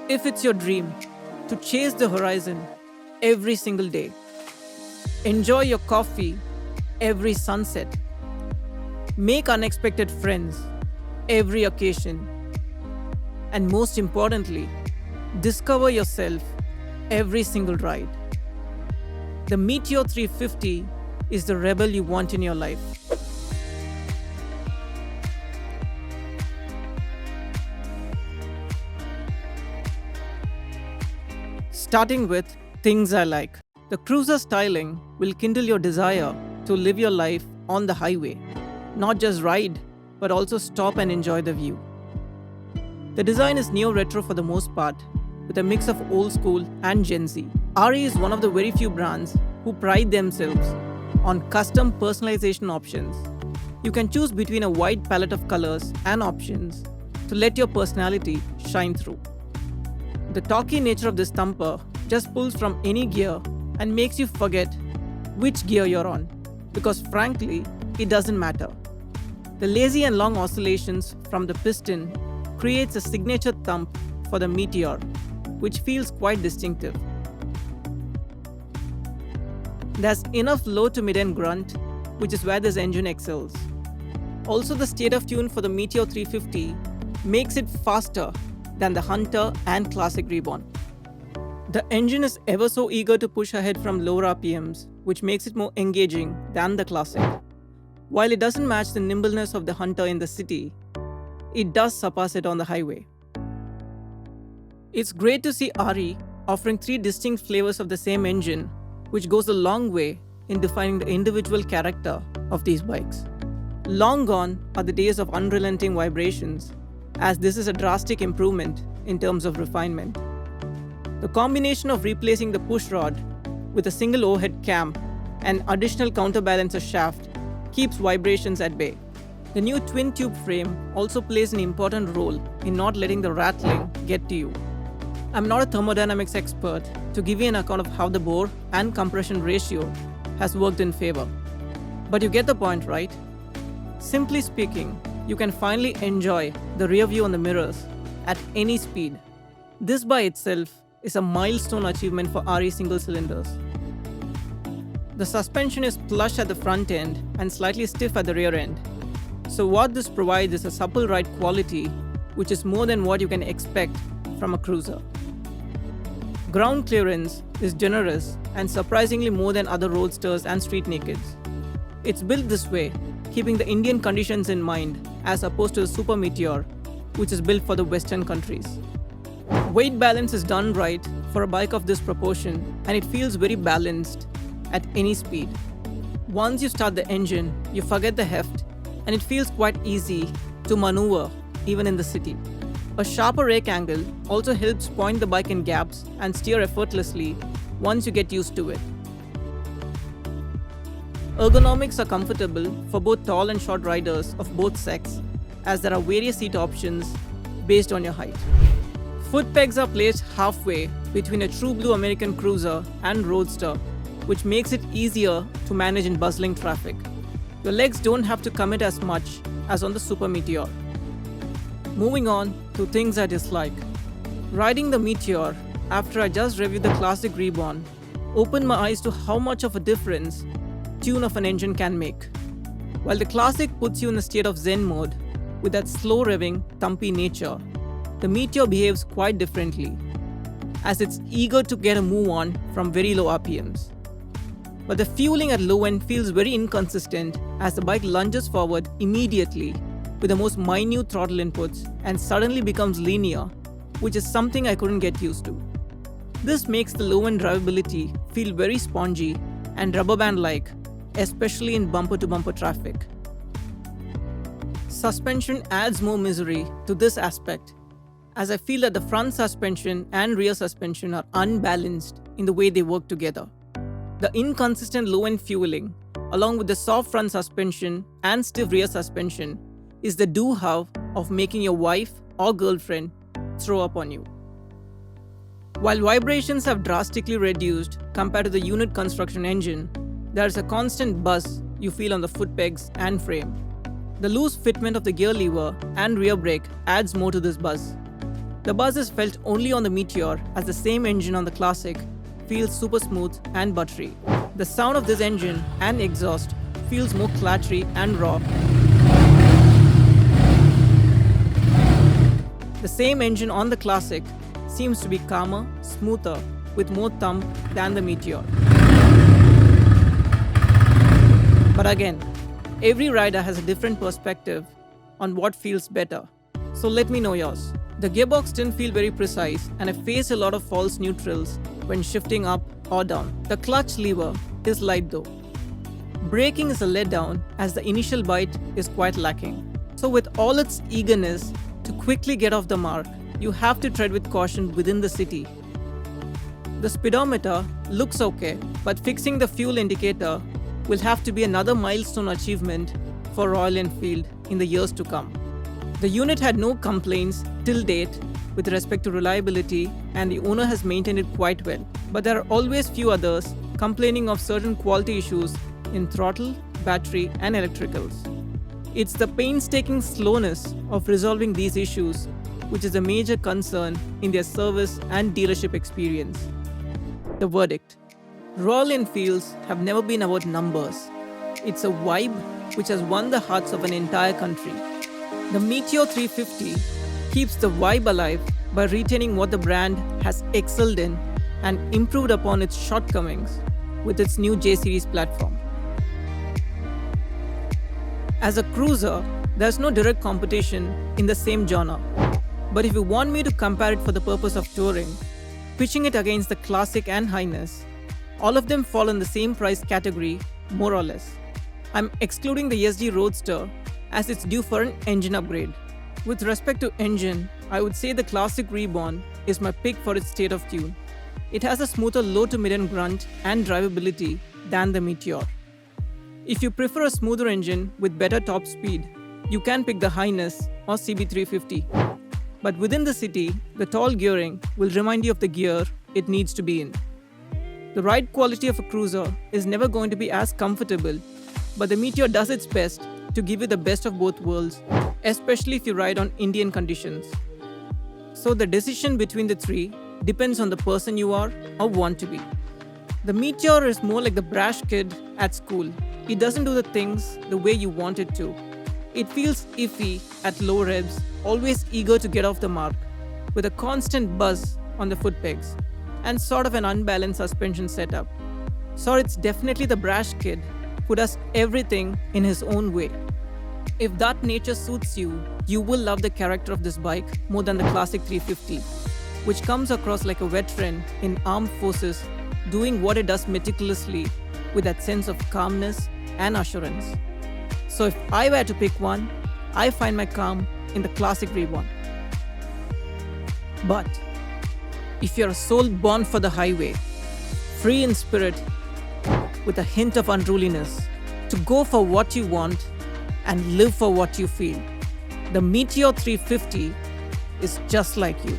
If it's your dream to chase the horizon every single day, enjoy your coffee every sunset, make unexpected friends every occasion, and most importantly, discover yourself every single ride, the Meteor 350 is the rebel you want in your life. Starting with things I like. The cruiser styling will kindle your desire to live your life on the highway, not just ride, but also stop and enjoy the view. The design is neo-retro for the most part, with a mix of old school and Gen Z. RE is one of the very few brands who pride themselves on custom personalization options. You can choose between a wide palette of colors and options to let your personality shine through. The talky nature of this thumper just pulls from any gear and makes you forget which gear you're on, because frankly, it doesn't matter. The lazy and long oscillations from the piston creates a signature thump for the Meteor, which feels quite distinctive. There's enough low to mid-end grunt, which is where this engine excels. Also, the state of tune for the Meteor 350 makes it faster than the Hunter and Classic Reborn. The engine is ever so eager to push ahead from lower RPMs, which makes it more engaging than the Classic. While it doesn't match the nimbleness of the Hunter in the city, it does surpass it on the highway. It's great to see RE offering 3 distinct flavors of the same engine, which goes a long way in defining the individual character of these bikes. Long gone are the days of unrelenting vibrations, as this is a drastic improvement in terms of refinement. The combination of replacing the push rod with a single overhead cam and additional counterbalancer shaft keeps vibrations at bay. The new twin-tube frame also plays an important role in not letting the rattling get to you. I'm not a thermodynamics expert to give you an account of how the bore and compression ratio has worked in favor, but you get the point, right? Simply speaking, you can finally enjoy the rear view on the mirrors at any speed. This by itself is a milestone achievement for RE single cylinders. The suspension is plush at the front end and slightly stiff at the rear end. So what this provides is a supple ride quality, which is more than what you can expect from a cruiser. Ground clearance is generous and surprisingly more than other roadsters and street nakeds. It's built this way, keeping the Indian conditions in mind, as opposed to the Super Meteor, which is built for the Western countries. Weight balance is done right for a bike of this proportion, and it feels very balanced at any speed. Once you start the engine, you forget the heft, and it feels quite easy to maneuver even in the city. A sharper rake angle also helps point the bike in gaps and steer effortlessly once you get used to it. Ergonomics are comfortable for both tall and short riders of both sex, as there are various seat options based on your height. Foot pegs are placed halfway between a true blue American cruiser and roadster, which makes it easier to manage in bustling traffic. Your legs don't have to commit as much as on the Super Meteor. Moving on to things I dislike. Riding the Meteor after I just reviewed the Classic Reborn opened my eyes to how much of a difference tune of an engine can make. While the Classic puts you in a state of Zen mode with that slow revving, thumpy nature, the Meteor behaves quite differently, as it's eager to get a move on from very low RPMs. But the fueling at low end feels very inconsistent as the bike lunges forward immediately with the most minute throttle inputs and suddenly becomes linear, which is something I couldn't get used to. This makes the low end drivability feel very spongy and rubber band-like, especially in bumper-to-bumper traffic. Suspension adds more misery to this aspect, as I feel that the front suspension and rear suspension are unbalanced in the way they work together. The inconsistent low-end fueling, along with the soft front suspension and stiff rear suspension, is the do-have of making your wife or girlfriend throw up on you. While vibrations have drastically reduced compared to the unit construction engine, there is a constant buzz you feel on the foot pegs and frame. The loose fitment of the gear lever and rear brake adds more to this buzz. The buzz is felt only on the Meteor, as the same engine on the Classic feels super smooth and buttery. The sound of this engine and exhaust feels more clattery and raw. The same engine on the Classic seems to be calmer, smoother, with more thump than the Meteor. But again, every rider has a different perspective on what feels better. So let me know yours. The gearbox didn't feel very precise, and I faced a lot of false neutrals when shifting up or down. The clutch lever is light though. Braking is a letdown, as the initial bite is quite lacking. So with all its eagerness to quickly get off the mark, you have to tread with caution within the city. The speedometer looks okay, but fixing the fuel indicator will have to be another milestone achievement for Royal Enfield in the years to come. The unit had no complaints till date with respect to reliability, and the owner has maintained it quite well. But there are always few others complaining of certain quality issues in throttle, battery, and electricals. It's the painstaking slowness of resolving these issues which is a major concern in their service and dealership experience. The verdict: Royal Enfields have never been about numbers. It's a vibe which has won the hearts of an entire country. The Meteor 350 keeps the vibe alive by retaining what the brand has excelled in and improved upon its shortcomings with its new J-Series platform. As a cruiser, there's no direct competition in the same genre. But if you want me to compare it for the purpose of touring, pitching it against the Classic and Highness, all of them fall in the same price category, more or less. I'm excluding the SD Roadster as it's due for an engine upgrade. With respect to engine, I would say the Classic Reborn is my pick for its state of tune. It has a smoother low to mid-end grunt and drivability than the Meteor. If you prefer a smoother engine with better top speed, you can pick the Highness or CB350. But within the city, the tall gearing will remind you of the gear it needs to be in. The ride quality of a cruiser is never going to be as comfortable, but the Meteor does its best to give you the best of both worlds, especially if you ride on Indian conditions. So the decision between the three depends on the person you are or want to be. The Meteor is more like the brash kid at school. It doesn't do the things the way you want it to. It feels iffy at low revs, always eager to get off the mark, with a constant buzz on the foot pegs, and sort of an unbalanced suspension setup. So it's definitely the brash kid who does everything in his own way. If that nature suits you, you will love the character of this bike more than the Classic 350, which comes across like a veteran in armed forces doing what it does meticulously with that sense of calmness and assurance. So if I were to pick one, I find my calm in the Classic Reborn. But if you're a soul born for the highway, free in spirit, with a hint of unruliness, to go for what you want and live for what you feel, the Meteor 350 is just like you.